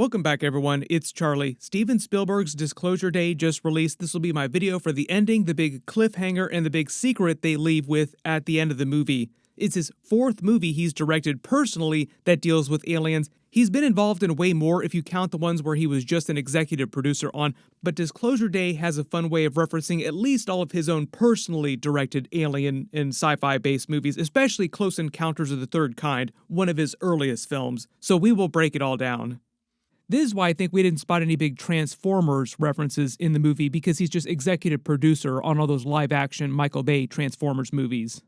Welcome back, everyone. It's Charlie. Steven Spielberg's Disclosure Day just released. This will be my video for the ending, the big cliffhanger, and the big secret they leave with at the end of the movie. It's his fourth movie he's directed personally that deals with aliens. He's been involved in way more if you count the ones where he was just an executive producer on, but Disclosure Day has a fun way of referencing at least all of his own personally directed alien and sci-fi based movies, especially Close Encounters of the Third Kind, one of his earliest films. So we will break it all down. This is why I think we didn't spot any big Transformers references in the movie, because he's just executive producer on all those live-action Michael Bay Transformers movies.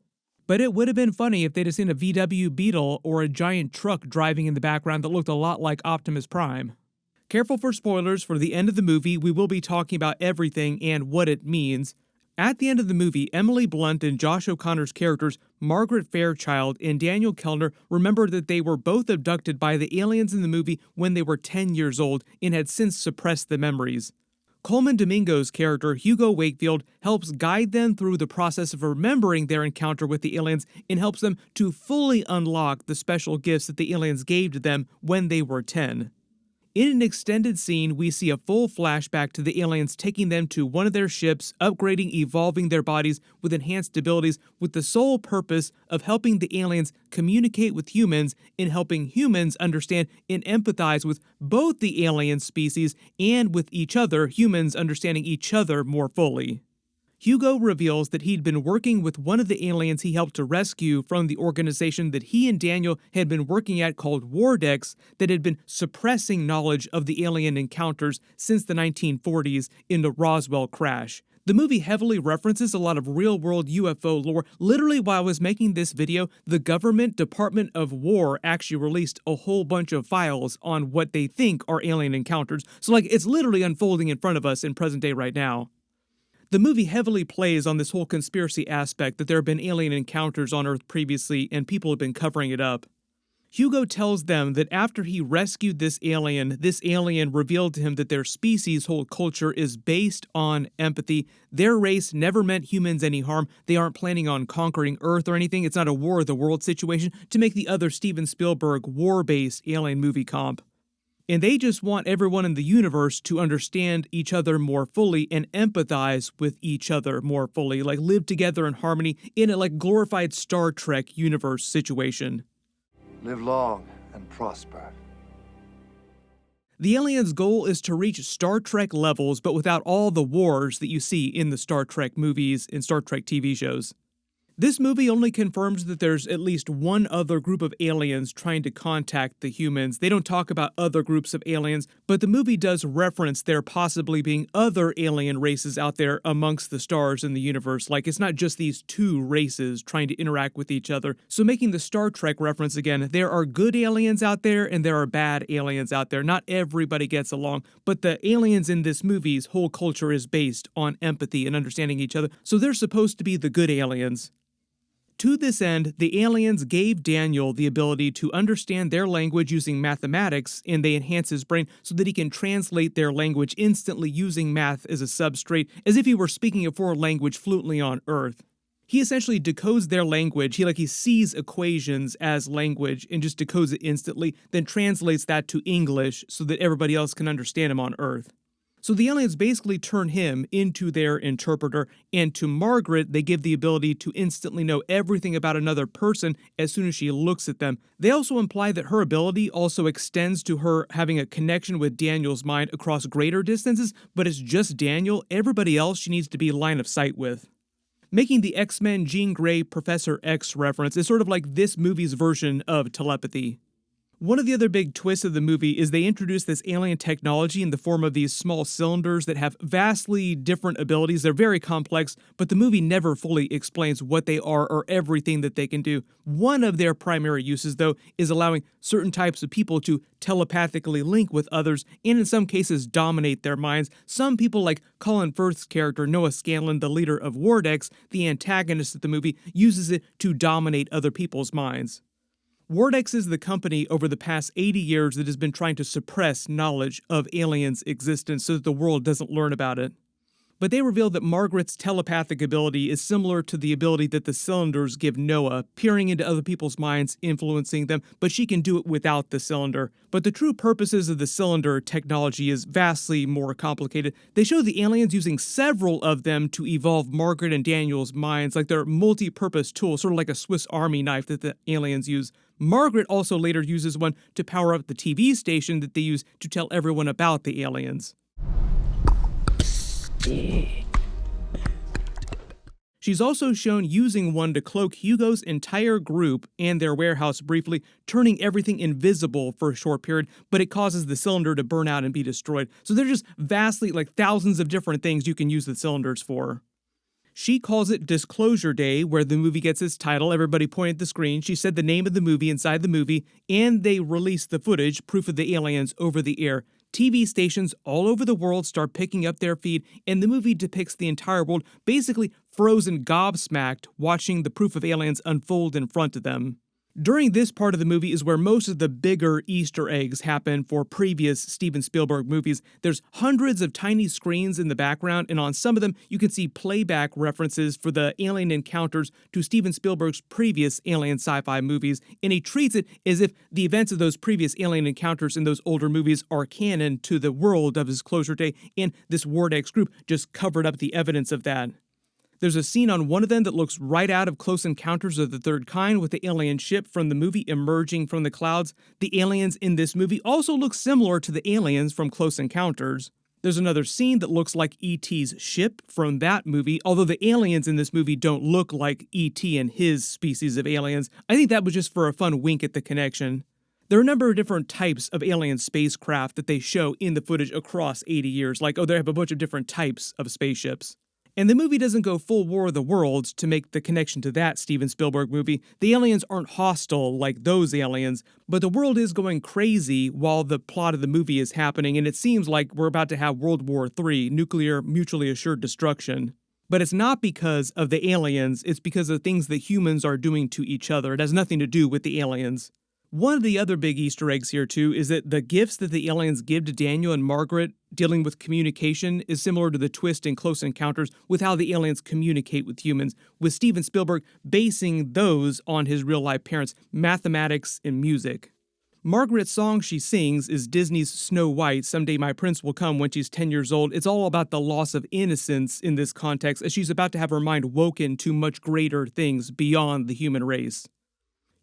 But it would have been funny if they'd have seen a VW Beetle or a giant truck driving in the background that looked a lot like Optimus Prime. Careful for spoilers for the end of the movie. We will be talking about everything and what it means. At the end of the movie, Emily Blunt and Josh O'Connor's characters, Margaret Fairchild and Daniel Kellner, remembered that they were both abducted by the aliens in the movie when they were 10 years old and had since suppressed the memories. Coleman Domingo's character, Hugo Wakefield, helps guide them through the process of remembering their encounter with the aliens and helps them to fully unlock the special gifts that the aliens gave to them when they were 10. In an extended scene, we see a full flashback to the aliens taking them to one of their ships, upgrading, evolving their bodies with enhanced abilities with the sole purpose of helping the aliens communicate with humans and helping humans understand and empathize with both the alien species and with each other, humans understanding each other more fully. Hugo reveals that he'd been working with one of the aliens he helped to rescue from the organization that he and Daniel had been working at called WARDEX that had been suppressing knowledge of the alien encounters since the 1940s in the Roswell crash. The movie heavily references a lot of real-world UFO lore. Literally, while I was making this video, the government Department of War actually released a whole bunch of files on what they think are alien encounters. So, it's literally unfolding in front of us in present day right now. The movie heavily plays on this whole conspiracy aspect that there have been alien encounters on Earth previously and people have been covering it up. Hugo tells them that after he rescued this alien revealed to him that their species' whole culture is based on empathy. Their race never meant humans any harm. They aren't planning on conquering Earth or anything. It's not a War of the World situation to make the other Steven Spielberg war-based alien movie comp. And they just want everyone in the universe to understand each other more fully and empathize with each other more fully, live together in harmony in a glorified Star Trek universe situation. Live long and prosper. The aliens' goal is to reach Star Trek levels, but without all the wars that you see in the Star Trek movies and Star Trek TV shows. This movie only confirms that there's at least one other group of aliens trying to contact the humans. They don't talk about other groups of aliens, but the movie does reference there possibly being other alien races out there amongst the stars in the universe. It's not just these two races trying to interact with each other. So making the Star Trek reference again, there are good aliens out there and there are bad aliens out there. Not everybody gets along, but the aliens in this movie's whole culture is based on empathy and understanding each other. So they're supposed to be the good aliens. To this end, the aliens gave Daniel the ability to understand their language using mathematics, and they enhance his brain so that he can translate their language instantly using math as a substrate, as if he were speaking a foreign language fluently on Earth. He essentially decodes their language. He sees equations as language and just decodes it instantly, then translates that to English so that everybody else can understand him on Earth. So the aliens basically turn him into their interpreter, and to Margaret, they give the ability to instantly know everything about another person as soon as she looks at them. They also imply that her ability also extends to her having a connection with Daniel's mind across greater distances, but it's just Daniel. Everybody else she needs to be line of sight with. Making the X-Men Jean Grey Professor X reference is sort of like this movie's version of telepathy. One of the other big twists of the movie is they introduce this alien technology in the form of these small cylinders that have vastly different abilities. They're very complex, but the movie never fully explains what they are or everything that they can do. One of their primary uses, though, is allowing certain types of people to telepathically link with others and in some cases dominate their minds. Some people, like Colin Firth's character Noah Scanlon, the leader of WARDEX, the antagonist of the movie, uses it to dominate other people's minds. WARDEX is the company over the past 80 years that has been trying to suppress knowledge of aliens' existence so that the world doesn't learn about it. But they reveal that Margaret's telepathic ability is similar to the ability that the cylinders give Noah, peering into other people's minds, influencing them, but she can do it without the cylinder. But the true purposes of the cylinder technology is vastly more complicated. They show the aliens using several of them to evolve Margaret and Daniel's minds, like they're multi-purpose tools, sort of like a Swiss Army knife that the aliens use. Margaret also later uses one to power up the TV station that they use to tell everyone about the aliens. She's also shown using one to cloak Hugo's entire group and their warehouse briefly, turning everything invisible for a short period, but it causes the cylinder to burn out and be destroyed. So there's just vastly, like thousands of different things you can use the cylinders for. She calls it Disclosure Day, where the movie gets its title. Everybody pointed at the screen. She said the name of the movie inside the movie, and they released the footage, proof of the aliens, over the air. TV stations all over the world start picking up their feed, and the movie depicts the entire world basically frozen gobsmacked, watching the proof of aliens unfold in front of them. During this part of the movie is where most of the bigger Easter eggs happen for previous Steven Spielberg movies. There's hundreds of tiny screens in the background, and on some of them you can see playback references for the alien encounters to Steven Spielberg's previous alien sci-fi movies, and he treats it as if the events of those previous alien encounters in those older movies are canon to the world of Disclosure Day, and this WARDEX group just covered up the evidence of that. There's a scene on one of them that looks right out of Close Encounters of the Third Kind with the alien ship from the movie emerging from the clouds. The aliens in this movie also look similar to the aliens from Close Encounters. There's another scene that looks like E.T.'s ship from that movie, although the aliens in this movie don't look like E.T. and his species of aliens. I think that was just for a fun wink at the connection. There are a number of different types of alien spacecraft that they show in the footage across 80 years, like, they have a bunch of different types of spaceships. And the movie doesn't go full War of the Worlds to make the connection to that Steven Spielberg movie. The aliens aren't hostile like those aliens, but the world is going crazy while the plot of the movie is happening, and it seems like we're about to have World War III, nuclear mutually assured destruction. But it's not because of the aliens, it's because of things that humans are doing to each other. It has nothing to do with the aliens. One of the other big Easter eggs here, too, is that the gifts that the aliens give to Daniel and Margaret dealing with communication is similar to the twist in Close Encounters with how the aliens communicate with humans, with Steven Spielberg basing those on his real-life parents, mathematics and music. Margaret's song she sings is Disney's Snow White, Someday My Prince Will Come, when she's 10 years old. It's all about the loss of innocence in this context, as she's about to have her mind woken to much greater things beyond the human race.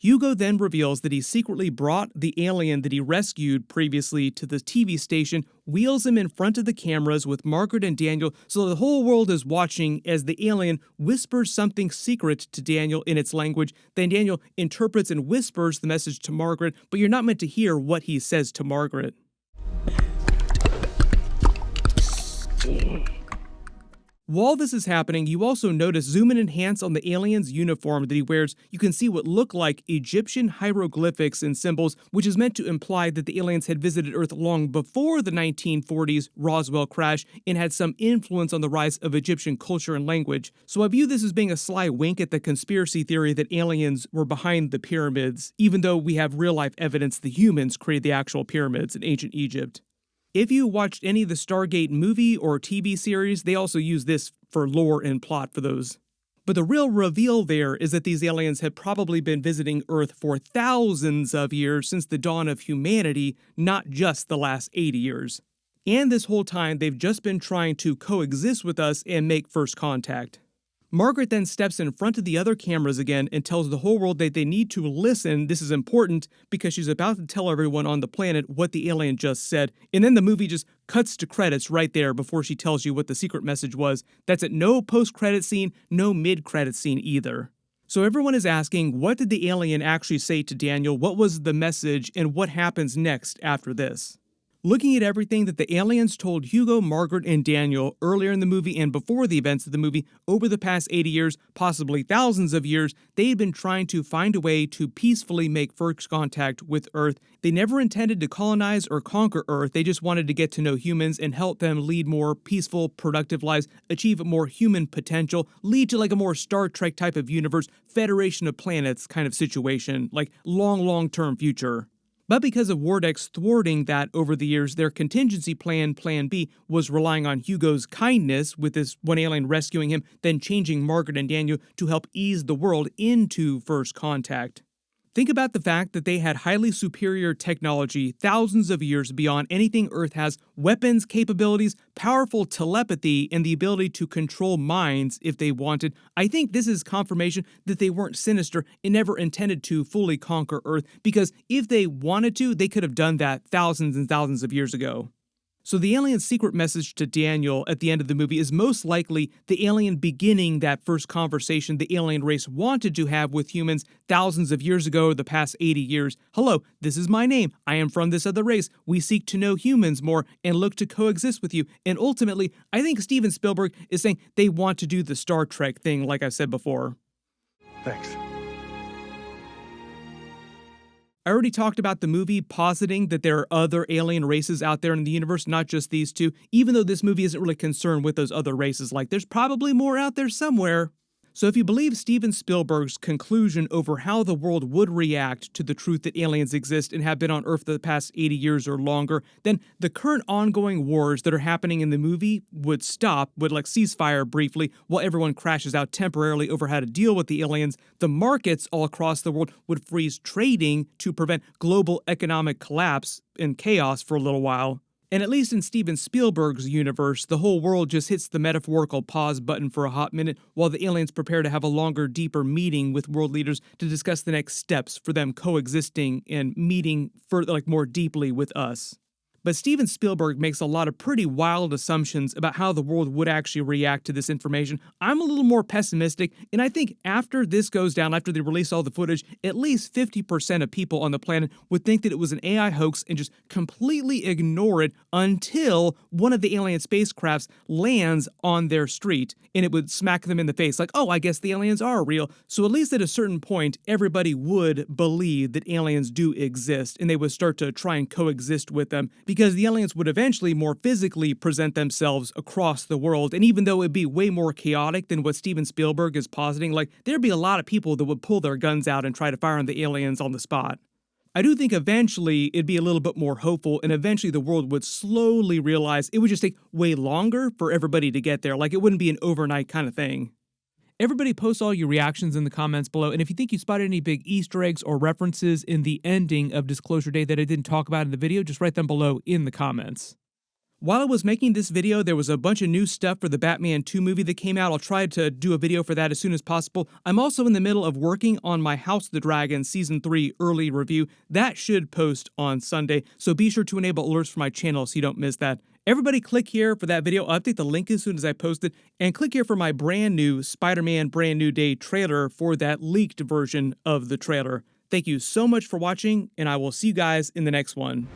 Hugo then reveals that he secretly brought the alien that he rescued previously to the TV station, wheels him in front of the cameras with Margaret and Daniel so the whole world is watching as the alien whispers something secret to Daniel in its language. Then Daniel interprets and whispers the message to Margaret, but you're not meant to hear what he says to Margaret. While this is happening, you also notice zoom and enhance on the alien's uniform that he wears. You can see what look like Egyptian hieroglyphics and symbols, which is meant to imply that the aliens had visited Earth long before the 1940s Roswell crash and had some influence on the rise of Egyptian culture and language. So I view this as being a sly wink at the conspiracy theory that aliens were behind the pyramids, even though we have real-life evidence the humans created the actual pyramids in ancient Egypt. If you watched any of the Stargate movie or TV series, they also use this for lore and plot for those. But the real reveal there is that these aliens had probably been visiting Earth for thousands of years since the dawn of humanity, not just the last 80 years. And this whole time, they've just been trying to coexist with us and make first contact. Margaret then steps in front of the other cameras again and tells the whole world that they need to listen. This is important because she's about to tell everyone on the planet what the alien just said. And then the movie just cuts to credits right there before she tells you what the secret message was. That's it. No post-credit scene, no mid-credit scene either. So everyone is asking, what did the alien actually say to Daniel? What was the message and what happens next after this? Looking at everything that the aliens told Hugo, Margaret, and Daniel earlier in the movie and before the events of the movie, over the past 80 years, possibly thousands of years, they had been trying to find a way to peacefully make first contact with Earth. They never intended to colonize or conquer Earth, they just wanted to get to know humans and help them lead more peaceful, productive lives, achieve more human potential, lead to like a more Star Trek type of universe, Federation of Planets kind of situation, like long-term future. But because of WARDEX thwarting that over the years, their contingency plan, Plan B, was relying on Hugo's kindness, with this one alien rescuing him, then changing Margaret and Daniel to help ease the world into first contact. Think about the fact that they had highly superior technology, thousands of years beyond anything Earth has, weapons capabilities, powerful telepathy, and the ability to control minds if they wanted. I think this is confirmation that they weren't sinister and never intended to fully conquer Earth, because if they wanted to, they could have done that thousands and thousands of years ago. So the alien's secret message to Daniel at the end of the movie is most likely the alien beginning that first conversation the alien race wanted to have with humans thousands of years ago, the past 80 years. Hello, this is my name. I am from this other race. We seek to know humans more and look to coexist with you. And ultimately, I think Steven Spielberg is saying they want to do the Star Trek thing, like I've said before. Thanks. I already talked about the movie positing that there are other alien races out there in the universe, not just these two, even though this movie isn't really concerned with those other races. Like, there's probably more out there somewhere. So if you believe Steven Spielberg's conclusion over how the world would react to the truth that aliens exist and have been on Earth for the past 80 years or longer, then the current ongoing wars that are happening in the movie would stop, would ceasefire briefly while everyone crashes out temporarily over how to deal with the aliens. The markets all across the world would freeze trading to prevent global economic collapse and chaos for a little while. And at least in Steven Spielberg's universe, the whole world just hits the metaphorical pause button for a hot minute while the aliens prepare to have a longer, deeper meeting with world leaders to discuss the next steps for them coexisting and meeting further, more deeply with us. But Steven Spielberg makes a lot of pretty wild assumptions about how the world would actually react to this information. I'm a little more pessimistic, and I think after this goes down, after they release all the footage, at least 50% of people on the planet would think that it was an AI hoax and just completely ignore it until one of the alien spacecrafts lands on their street, and it would smack them in the face, like, oh, I guess the aliens are real. So at least at a certain point, everybody would believe that aliens do exist, and they would start to try and coexist with them, because the aliens would eventually more physically present themselves across the world. And even though it'd be way more chaotic than what Steven Spielberg is positing, there'd be a lot of people that would pull their guns out and try to fire on the aliens on the spot. I do think eventually it'd be a little bit more hopeful, and eventually the world would slowly realize it would just take way longer for everybody to get there. It wouldn't be an overnight kind of thing. Everybody post all your reactions in the comments below, and if you think you spotted any big Easter eggs or references in the ending of Disclosure Day that I didn't talk about in the video, just write them below in the comments. While I was making this video, there was a bunch of new stuff for the Batman 2 movie that came out. I'll try to do a video for that as soon as possible. I'm also in the middle of working on my House of the Dragon Season 3 early review. That should post on Sunday, so be sure to enable alerts for my channel so you don't miss that. Everybody click here for that video. I'll update the link as soon as I post it. And click here for my brand new Spider-Man Brand New Day trailer for that leaked version of the trailer. Thank you so much for watching, and I will see you guys in the next one.